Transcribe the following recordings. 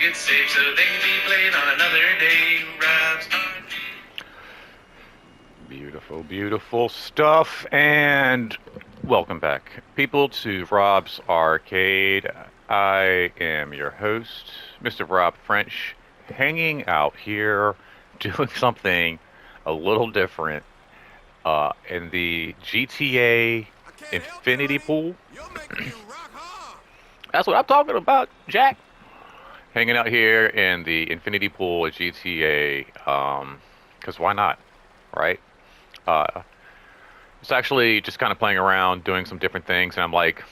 get saved so they can be played on another day. Rob's Beautiful, beautiful stuff, and welcome back, people, to Rob's Arcade. I am your host, Mr. Rob French, hanging out here, doing something a little different in the GTA Infinity Pool. That's what I'm talking about, Jack. Hanging out here in the Infinity Pool at GTA, because why not, right? Uh, it's actually just kind of playing around, doing some different things, and I'm like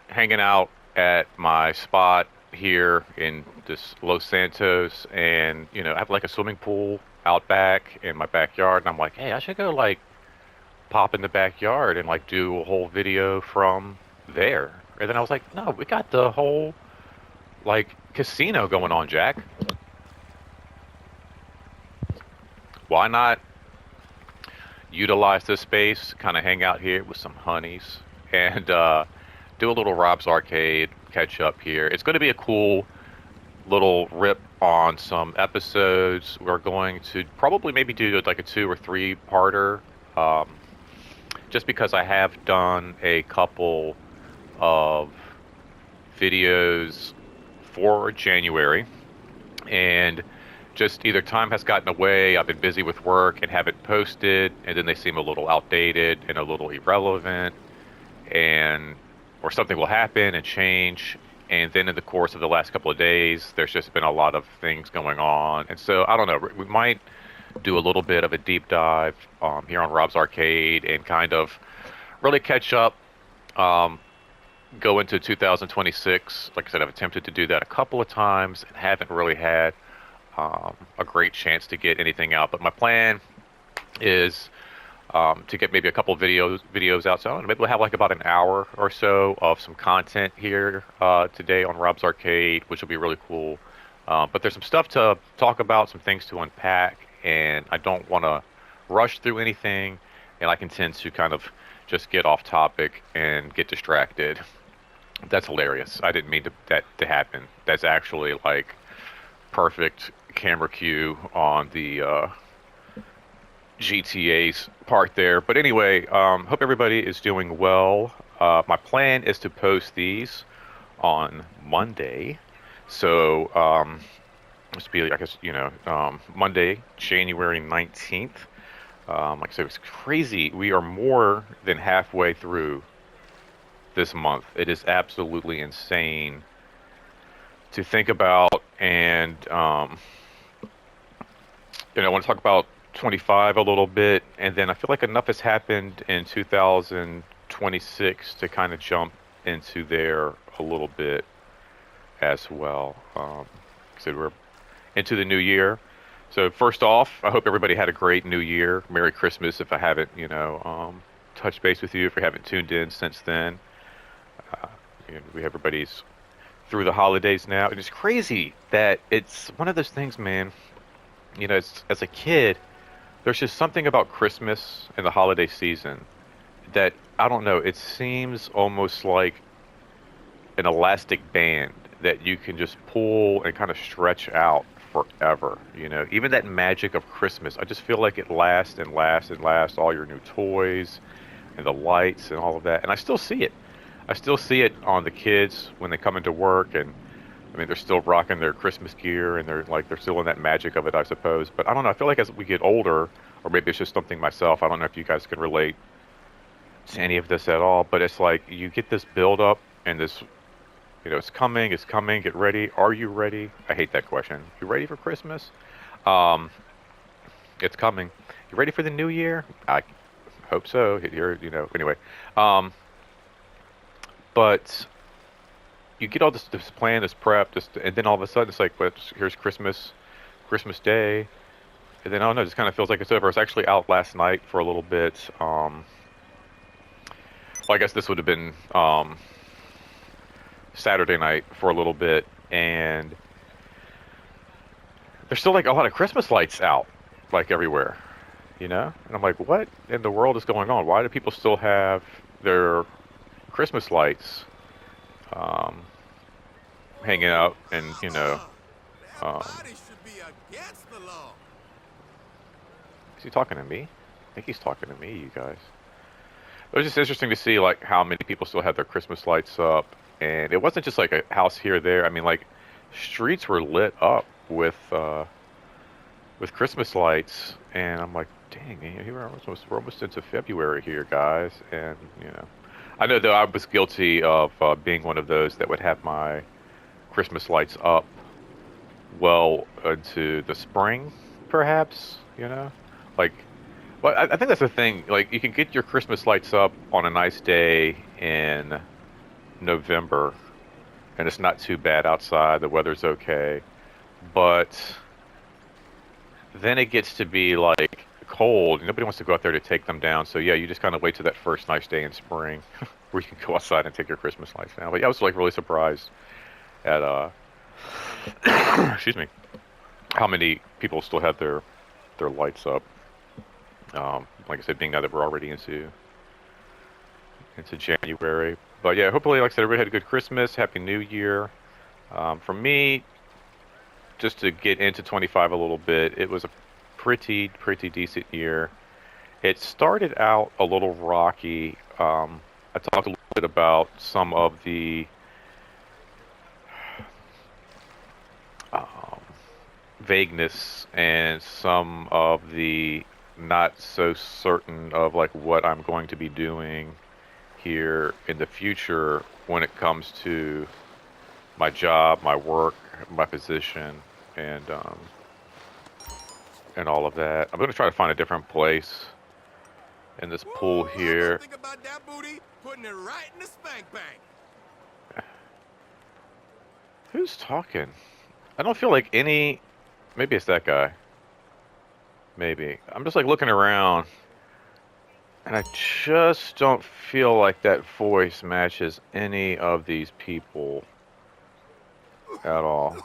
hanging out at my spot here in this Los Santos, and I have like a swimming pool out back in my backyard, and I'm like, hey, I should go like pop in the backyard and like do a whole video from there. And then I was like, no, we got the whole like casino going on, Jack. Why not utilize this space, kind of hang out here with some honeys, and do a little Rob's Arcade catch up here. It's going to be a cool little rip on some episodes. We're going to probably maybe do like a 2 or 3 parter, um, just because I have done a couple of videos for January, and just either time has gotten away, I've been busy with work and haven't posted, and then they seem a little outdated and a little irrelevant, and or something will happen and change. And then in the course of the last couple of days, there's just been a lot of things going on. And so I don't know, we might do a little bit of a deep dive here on Rob's Arcade and kind of really catch up, um, go into 2026. Like I said, I've attempted to do that a couple of times and haven't really had a great chance to get anything out. But my plan is to get maybe a couple of videos out. So I don't know, maybe we'll have like about an hour or so of some content here today on Rob's Arcade, which will be really cool. But there's some stuff to talk about, some things to unpack, and I don't want to rush through anything. And I can tend to kind of just get off topic and get distracted. That's hilarious. I didn't mean that to happen. That's actually like perfect camera cue on the GTA's part there. But anyway, hope everybody is doing well. My plan is to post these on Monday. So, this will be, I guess, Monday, January 19th. Like I said, it's crazy. We are more than halfway through this month. It is absolutely insane to think about. And, I want to talk about 25 a little bit, and then I feel like enough has happened in 2026 to kind of jump into there a little bit as well. So we're into the new year. So first off, I hope everybody had a great new year. Merry Christmas if I haven't, touched base with you, if we haven't tuned in since then. Uh, we everybody's through the holidays now. And it's crazy that it's one of those things, man. As a kid, there's just something about Christmas and the holiday season that I don't know. It seems almost like an elastic band that you can just pull and kind of stretch out forever. Even that magic of Christmas, I just feel like it lasts and lasts and lasts. All your new toys and the lights and all of that, and I still see it. I still see it on the kids when they come into work, and I mean they're still rocking their Christmas gear, and they're still in that magic of it, I suppose. But I don't know. I feel like as we get older, or maybe it's just something myself. I don't know if you guys can relate to any of this at all, but it's like you get this build up and this, it's coming, get ready. Are you ready? I hate that question. You ready for Christmas? Um, it's coming. You ready for the new year? I hope so. Here, anyway. Um, but you get all this plan, this prep, and then all of a sudden it's like, well, here's Christmas Day, and then I don't know, it just kind of feels like it's over. I was actually out last night for a little bit. Well, I guess this would have been Saturday night for a little bit, and there's still like a lot of Christmas lights out, like everywhere, And I'm like, what in the world is going on? Why do people still have their Christmas lights um, hanging out and That um, body should be against the law. is he talking to me? I think he's talking to me, you guys. It was just interesting to see like how many people still had their Christmas lights up, and it wasn't just like a house here or there. I mean, like streets were lit up with Christmas lights, and I'm like, dang, man, we're almost into February here, guys, and I know that I was guilty of being one of those that would have my Christmas lights up well into the spring, perhaps, like. Well, I think that's the thing. Like, you can get your Christmas lights up on a nice day in November, and it's not too bad outside. The weather's okay. But then it gets to be like cold. Nobody wants to go out there to take them down. So yeah, you just kind of wait till that first nice day in spring, where you can go outside and take your Christmas lights down. But yeah, I was like really surprised at excuse me, how many people still had their lights up. Like I said, being now that we're already into January. But yeah, hopefully, like I said, everybody had a good Christmas, Happy New Year. For me, just to get into 25 a little bit, it was a pretty decent year. It started out a little rocky. I talked a little bit about some of the um, vagueness and some of the not so certain of like what I'm going to be doing here in the future when it comes to my job, my work, my position, and um, and all of that. I'm going to try to find a different place in this Woo, pool I gotta here. think about that booty, putting it right in the spank bank. Who's talking? I don't feel like any. Maybe it's that guy. Maybe. I'm just like looking around, and I just don't feel like that voice matches any of these people at all.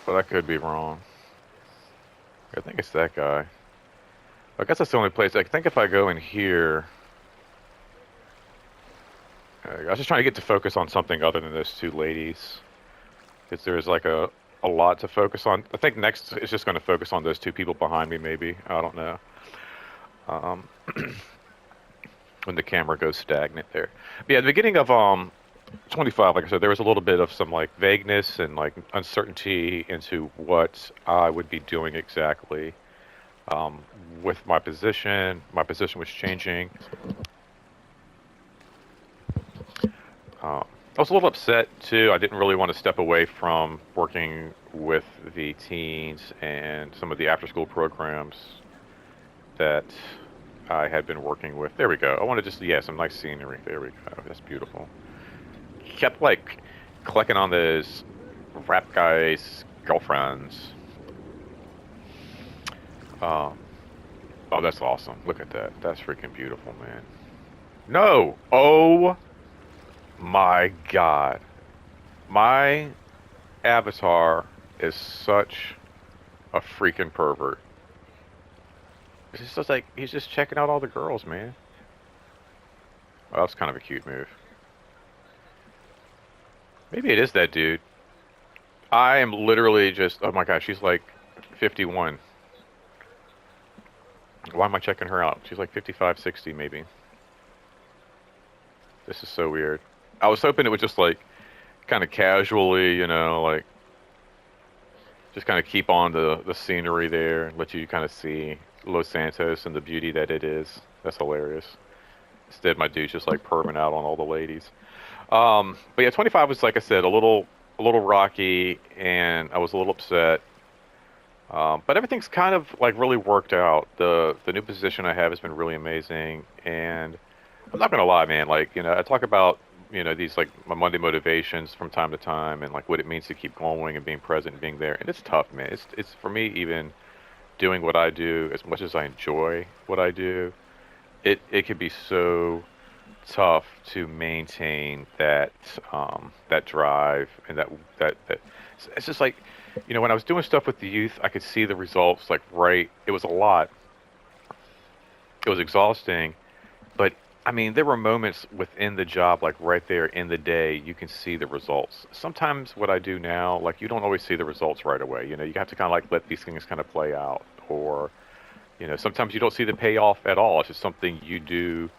But I could be wrong. I think it's that guy. I guess that's the only place. I think if I go in here, I was just trying to get to focus on something other than those two ladies, because there's like a lot to focus on. I think next is just going to focus on those two people behind me. Maybe I don't know. Um, when the camera goes stagnant there. But yeah, at the beginning of 25, like I said, there was a little bit of some like vagueness and like uncertainty into what I would be doing exactly um, with my position. My position was changing. I was a little upset too. I didn't really want to step away from working with the teens and some of the after-school programs that I had been working with. There we go. I want to just, yeah, some nice scenery. There we go. That's beautiful. Kept like clicking on those rap guys' girlfriends. Um, oh, that's awesome. Look at that. That's freaking beautiful, man. No! Oh my God. My avatar is such a freaking pervert. It's just like, he's just checking out all the girls, man. Well, that's kind of a cute move. Maybe it is that dude. I am literally just, oh my gosh, she's like 51. Why am I checking her out? She's like 55, 60 maybe. This is so weird. I was hoping it would just like kind of casually, like just kind of keep on the scenery there and let you kind of see Los Santos and the beauty that it is. That's hilarious. Instead, my dude's just like perming out on all the ladies. But yeah, 25 was like I said, a little rocky, and I was a little upset. But everything's kind of like really worked out. The new position I have has been really amazing, and I'm not gonna lie, man. Like I talk about these like my Monday motivations from time to time, and like what it means to keep going and being present and being there. And it's tough, man. It's for me even doing what I do as much as I enjoy what I do. It can be so tough to maintain that drive and that it's just like when I was doing stuff with the youth, I could see the results like right. It was a lot. It was exhausting, but I mean, there were moments within the job, like right there in the day, you can see the results. Sometimes what I do now, like you don't always see the results right away. You have to kind of like let these things kind of play out. Or, sometimes you don't see the payoff at all. It's just something you do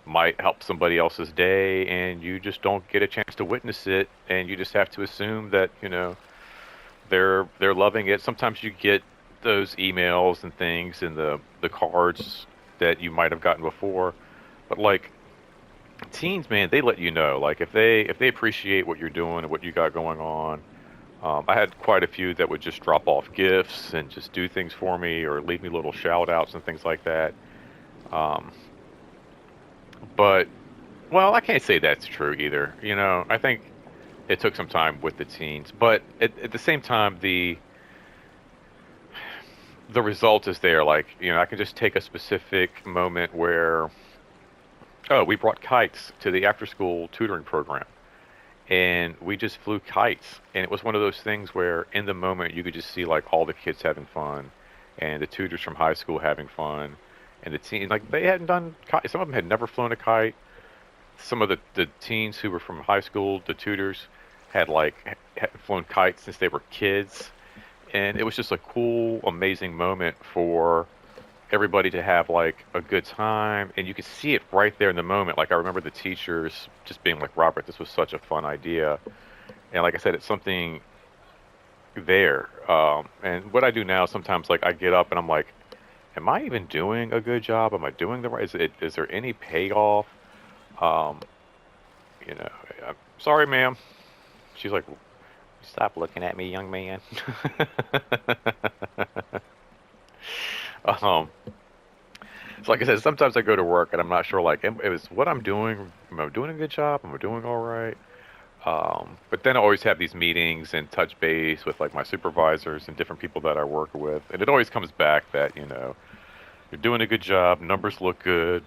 might help somebody else's day and you just don't get a chance to witness it and you just have to assume that, they're loving it. Sometimes you get those emails and things and the cards that you might have gotten before. But like teens, man, they let you know. Like if they appreciate what you're doing and what you got going on. I had quite a few that would just drop off gifts and just do things for me or leave me little shout outs and things like that. Um, but well, I can't say that's true either. I think it took some time with the teens, but at the same time, the result is there. Like I can just take a specific moment where oh, we brought kites to the after school tutoring program and we just flew kites and it was one of those things where in the moment you could just see like all the kids having fun and the tutors from high school having fun and the teens like they hadn't done kite. Some of them had never flown a kite. Some of the teens who were from high school, the tutors had like had flown kites since they were kids and it was just a cool amazing moment for everybody to have like a good time and you could see it right there in the moment. Like I remember the teachers just being like, Robert, this was such a fun idea. And like I said, it's something there. And what I do now sometimes like I get up and I'm like, am I even doing a good job? Am I doing the right, is there any payoff? um you know I'm sorry, ma'am. She's like, stop looking at me, young man. um So like I said, sometimes I go to work and I'm not sure like is what I'm doing. Am I doing a good job? Am I doing all right? But then I always have these meetings and touch base with like my supervisors and different people that I work with, and it always comes back that you're doing a good job. Numbers look good.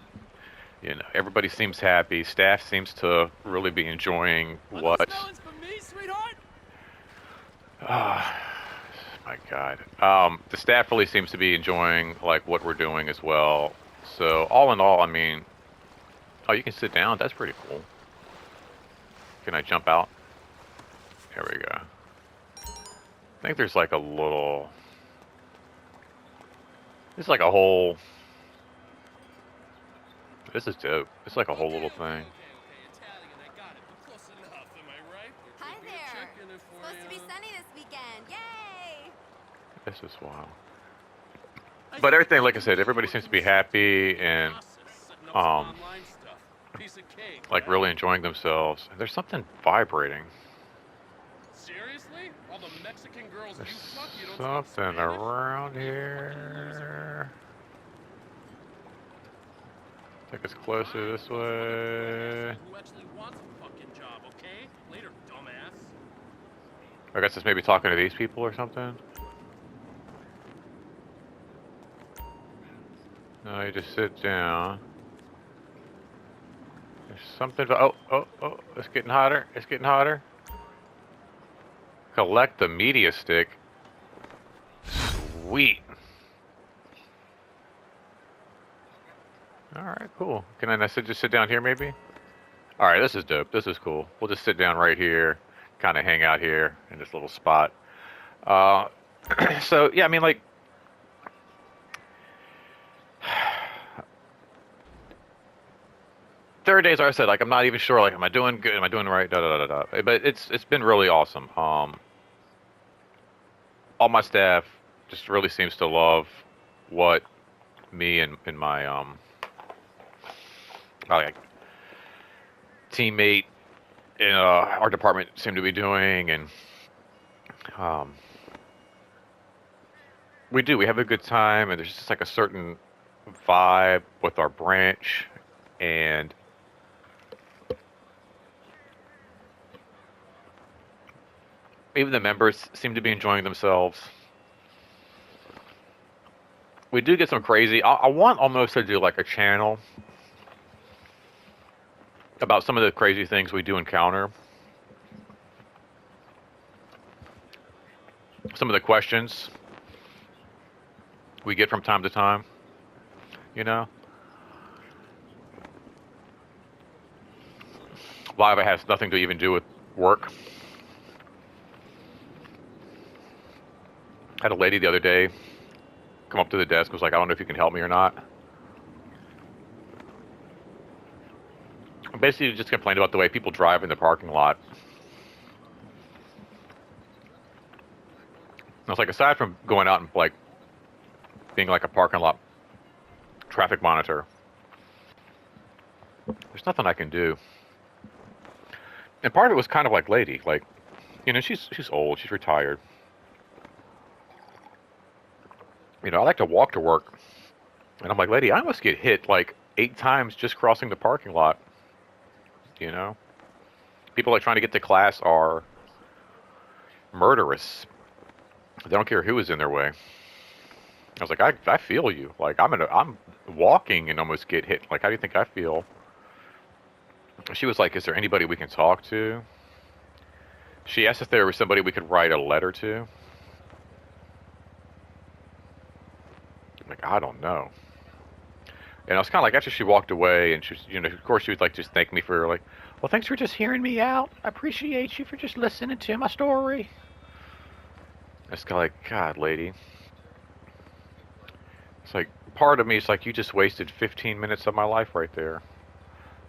Everybody seems happy. Staff seems to really be enjoying Are what. those melons for me, sweetheart? Ah, my God. The staff really seems to be enjoying like what we're doing as well. So all in all, I mean, oh, you can sit down. That's pretty cool. Can I jump out? There we go. I think there's like a little. It's like a whole. This is dope. It's like a whole little thing. Italian, I got it. We're close enough, am I right? Hi Okay, there. checking it for Supposed to be you. sunny this weekend. Yay! This is wild. But everything, like I said, everybody seems to be happy and um, Piece of cake, like really enjoying themselves. And there's something vibrating. Seriously? All the Mexican girls There's you fuck, you don't speak something Spanish? around here. I think it's closer this way. Who actually wants a fucking job, okay? Later, dumbass. I guess it's maybe talking to these people or something. No, you just sit down. There's something. Oh! It's getting hotter. It's getting hotter. Collect the media stick. Sweet. All right, cool. Can I just sit down here, maybe? All right, this is dope. This is cool. We'll just sit down right here, kind of hang out here in this little spot. Uh, so yeah, I mean, like, there are days where I said, like, I'm not even sure, like, am I doing good? Am I doing right? Da da da da. But it's been really awesome. All my staff just really seems to love what me and my like teammate in our department seem to be doing, and um, we have a good time, and there's just like a certain vibe with our branch, and even the members seem to be enjoying themselves. We do get some crazy. I want almost to do like a channel about some of the crazy things we do encounter. Some of the questions we get from time to time, you know? A lot of it has nothing to even do with work. I had a lady the other day come up to the desk, was like, I don't know if you can help me or not. Basically just complained about the way people drive in the parking lot. I was like, aside from going out and like being like a parking lot traffic monitor, there's nothing I can do. And part of it was kind of like lady, like, you know, she's old, she's retired. You know, I like to walk to work, and I'm like, lady, I must get hit like 8 times just crossing the parking lot. You know, people like trying to get to class are murderous. They don't care who is in their way. I was like, I feel you. Like I'm walking and almost get hit. Like, how do you think I feel? She was like, is there anybody we can talk to? She asked if there was somebody we could write a letter to. I'm like, I don't know. And I was kind of like, after she walked away, and she was, you know, of course she would like just thank me for like, well, thanks for just hearing me out. I appreciate you for just listening to my story. I was kind of like, God, lady. It's like, part of me is like, you just wasted 15 minutes of my life right there.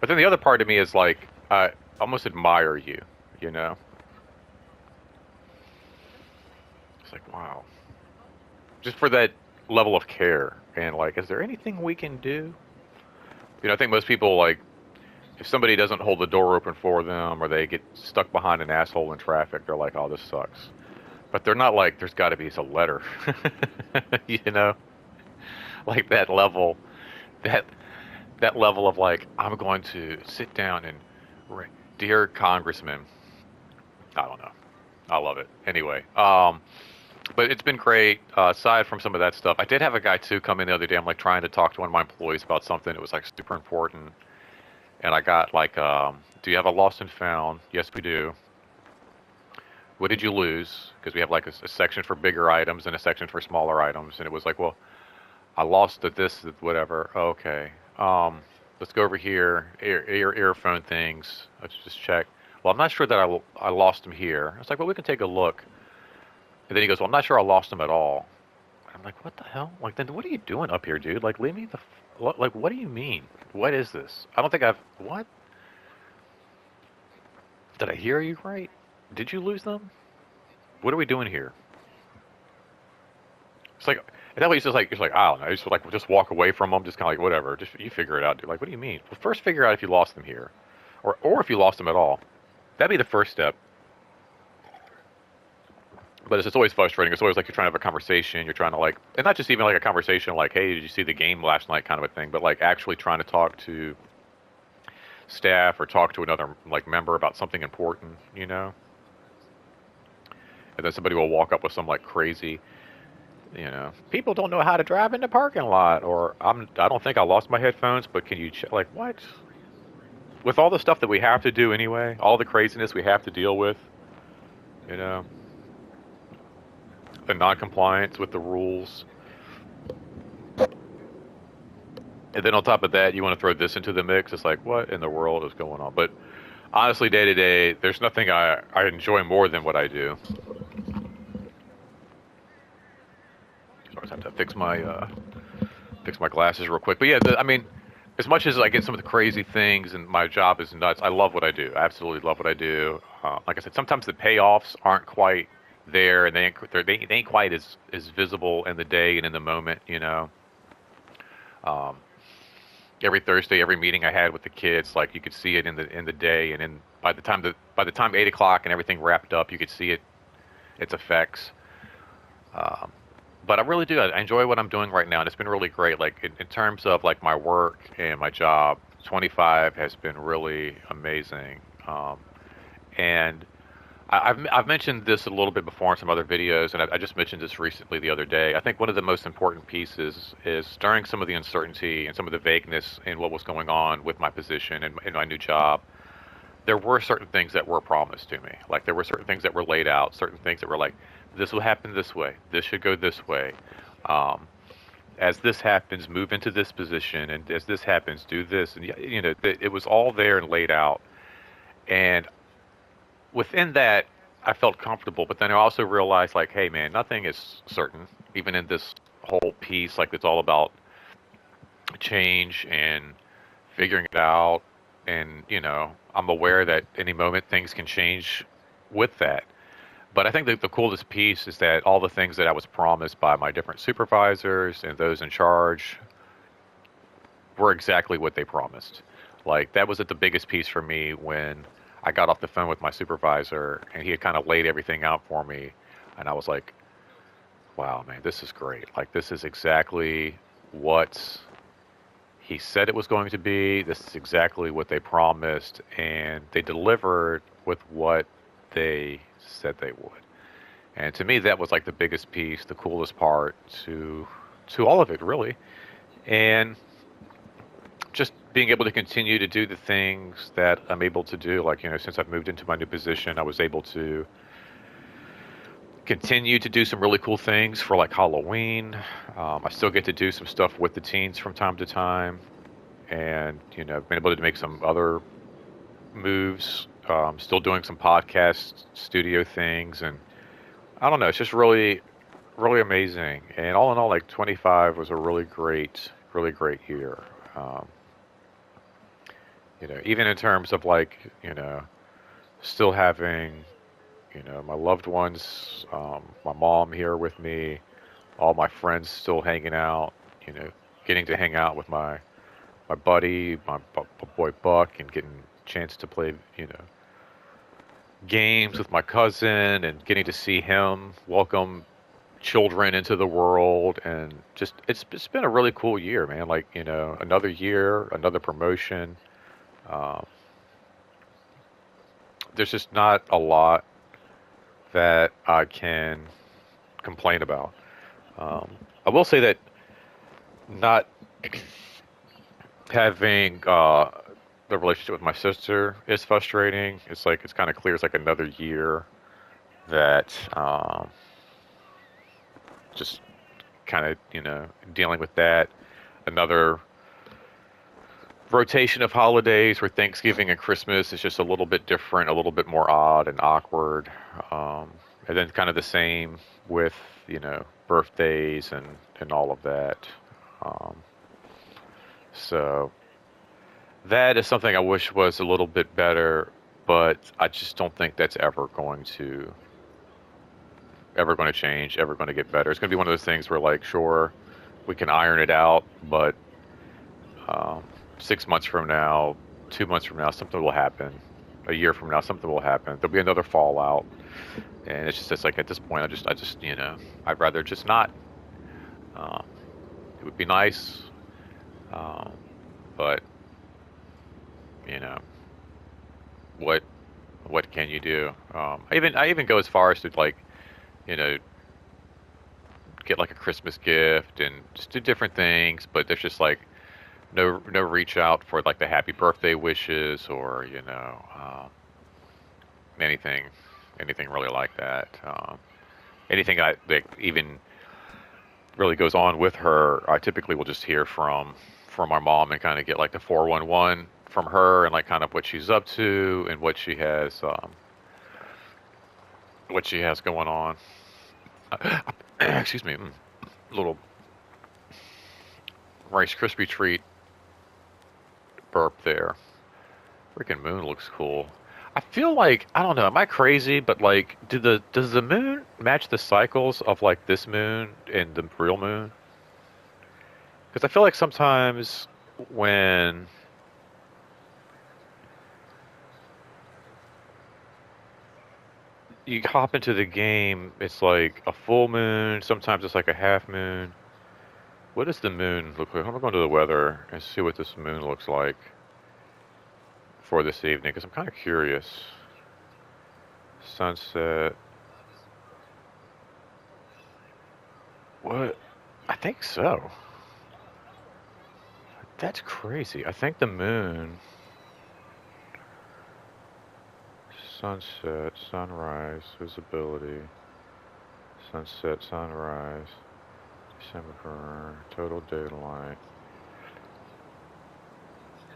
But then the other part of me is like, I almost admire you, you know? It's like, wow. Just for that level of care. And like, is there anything we can do? You know, I think most people, like, if somebody doesn't hold the door open for them or they get stuck behind an asshole in traffic, they're like, oh, this sucks. But they're not like, there's got to be a letter. You know? Like that level, that level of like, I'm going to sit down and, dear Congressman, I don't know. I love it. Anyway, but it's been great. Aside from some of that stuff, I did have a guy too come in the other day. I'm like trying to talk to one of my employees about something that was like super important, and I got like, do you have a lost and found? Yes, we do. What did you lose? Because we have like a section for bigger items and a section for smaller items, and it was like, well, I lost at this, whatever. Okay. Let's go over here. Earphone things. Let's just check. Well, I'm not sure that I lost them here. I was like, well, we can take a look. And then he goes, well, I'm not sure I lost them at all. And I'm like, what the hell? Like, then what are you doing up here, dude? Like, leave me the... Like, what do you mean? What is this? I don't think I've... What? Did I hear you right? Did you lose them? What are we doing here? It's like... And that way he's like, I don't know. He's like, just walk away from them. Just kind of like, whatever. Just you figure it out, dude. Like, what do you mean? Well, first figure out if you lost them here. Or if you lost them at all. That'd be the first step. But it's always frustrating. It's always like you're trying to have a conversation. You're trying to like, and not just even like a conversation like, hey, did you see the game last night kind of a thing, but like actually trying to talk to staff or talk to another like member about something important, you know? And then somebody will walk up with some like crazy, you know, people don't know how to drive in the parking lot, or I don't think I lost my headphones, but can you check? Like, what? With all the stuff that we have to do anyway, all the craziness we have to deal with, you know? The non-compliance with the rules. And then on top of that, you want to throw this into the mix. It's like, what in the world is going on? But honestly, day to day, there's nothing I enjoy more than what I do. So I just have to fix my glasses real quick. But yeah, I mean, as much as I get some of the crazy things and my job is nuts, I love what I do. I absolutely love what I do. Like I said, sometimes the payoffs aren't quite there, and they ain't quite as visible in the day and in the moment, you know. Every Thursday, every meeting I had with the kids, like you could see it in the day, and in by the time 8 o'clock and everything wrapped up, you could see its effects. But I really do. I enjoy what I'm doing right now, and it's been really great. Like in terms of like my work and my job, 25 has been really amazing, and I've mentioned this a little bit before in some other videos, and I just mentioned this recently the other day. I think one of the most important pieces is during some of the uncertainty and some of the vagueness in what was going on with my position and in my new job, there were certain things that were promised to me. Like there were certain things that were laid out, certain things that were like, this will happen this way, this should go this way. As this happens, move into this position, and as this happens, do this. And you know, it was all there and laid out. And within that, I felt comfortable. But then I also realized, like, hey, man, nothing is certain. Even in this whole piece, like, it's all about change and figuring it out. And, I'm aware that any moment things can change with that. But I think that the coolest piece is that all the things that I was promised by my different supervisors and those in charge were exactly what they promised. Like, that was the biggest piece for me when I got off the phone with my supervisor and he had kind of laid everything out for me. And I was like, wow, man, this is great. Like, this is exactly what he said it was going to be. This is exactly what they promised. And they delivered with what they said they would. And to me, that was like the biggest piece, the coolest part to all of it, really. And just being able to continue to do the things that I'm able to do, like, since I've moved into my new position, I was able to continue to do some really cool things for like Halloween. I still get to do some stuff with the teens from time to time, and I've been able to make some other moves. Still doing some podcast studio things, and I don't know, it's just really, really amazing. And all in all, like 25 was a really great year. Um, even in terms of like, still having, my loved ones, my mom here with me, all my friends still hanging out, you know, getting to hang out with my buddy, my boy Buck, and getting a chance to play, games with my cousin, and getting to see him welcome children into the world. And just it's been a really cool year, man. Like, another year, another promotion. Um, there's just not a lot that I can complain about. Um, I will say that not having the relationship with my sister is frustrating. It's like it's kind of clear. It's like another year that just kind of dealing with that. Another rotation of holidays where Thanksgiving and Christmas is just a little bit different, a little bit more odd and awkward. And then kind of the same with, birthdays and all of that. Um, so that is something I wish was a little bit better, but I just don't think that's ever going to change, ever going to get better. It's going to be one of those things where, like, sure, we can iron it out, but um, 6 months from now, 2 months from now, something will happen. A year from now, something will happen. There'll be another fallout, and it's like at this point, I just, I'd rather just not. Um, it would be nice, um, but you know, what what can you do? I even go as far as to, like, you know get like a Christmas gift and just do different things, but there's just like no reach out for like the happy birthday wishes, or anything anything really like that. Anything I that even really goes on with her, I typically will just hear from my mom and kind of get like the 411 from her, and like kind of what she's up to and what she has going on. Excuse me. Little Rice Krispie treat burp there. Freaking moon looks cool. I feel like, I don't know, am I crazy? But like, does the moon match the cycles of like this moon and the real moon? Because I feel like sometimes when you hop into the game, it's like a full moon. Sometimes it's like a half moon. What does the moon look like? I'm gonna go to the weather and see what this moon looks like for this evening, because I'm kind of curious. Sunset. What? I think so. That's crazy. I think the moon, sunset, sunrise, visibility, sunset, sunrise, December, total daylight.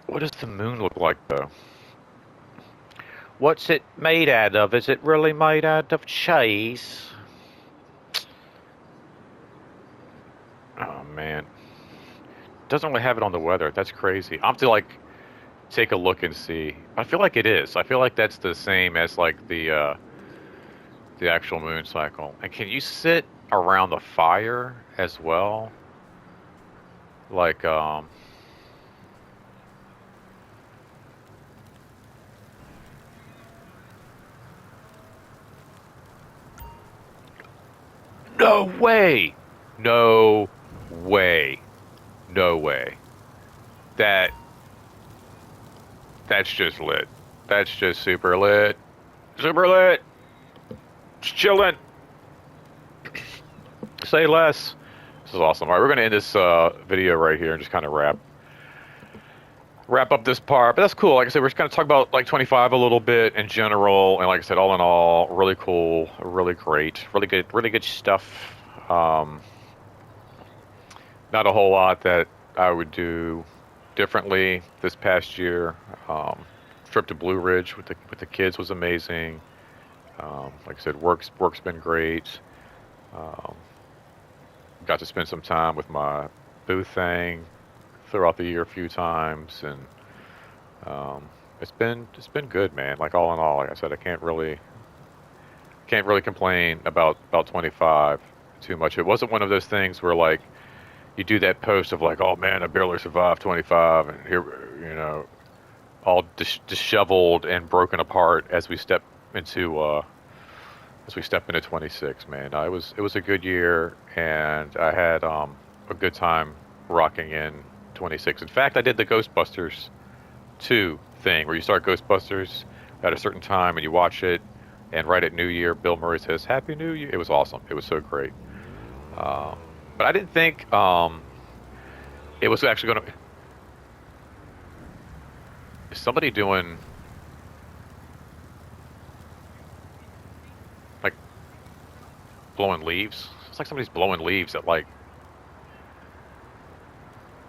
What does the moon look like though? What's it made out of? Is it really made out of cheese? Oh man, doesn't really have it on the weather. That's crazy. I'm to like take a look and see. I feel like it is. I feel like that's the same as like the actual moon cycle. And can you sit around the fire as well? Like no way. No way. No way. That that's just lit. That's just super lit. Super lit. Just chilling. Say less. This is awesome. All right, we're gonna end this video right here and just kind of wrap up this part. But that's cool. Like I said, we're just gonna talk about like 25 a little bit in general, and like I said, all in all, really cool, really great, really good stuff. Not a whole lot that I would do differently this past year. Trip to Blue Ridge with the kids was amazing. Like I said, work's been great. Um, got to spend some time with my booth thing throughout the year a few times, and it's been good, man. Like all in all, like I said, I can't really complain about 25 too much. It wasn't one of those things where like you do that post of like, oh man, I barely survived 25, and here, all disheveled and broken apart as we step into 26. Man, it was a good year, and I had a good time rocking in 26. In fact, I did the Ghostbusters 2 thing where you start Ghostbusters at a certain time and you watch it, and right at New Year, Bill Murray says Happy New Year. It was awesome. It was so great. But I didn't think it was actually going to. Is somebody doing like blowing leaves? It's like somebody's blowing leaves at like,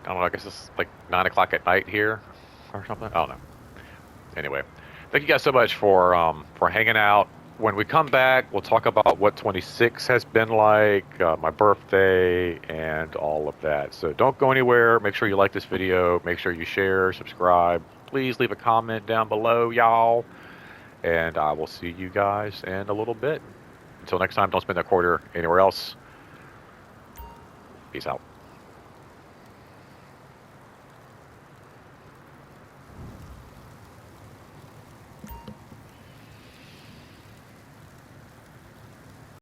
I don't know. I guess it's like 9 o'clock at night here or something. I don't know. Anyway, thank you guys so much for hanging out. When we come back, we'll talk about what 26 has been like, my birthday, and all of that. So don't go anywhere. Make sure you like this video. Make sure you share, subscribe. Please leave a comment down below, y'all. And I will see you guys in a little bit. Until next time, don't spend that quarter anywhere else. Peace out.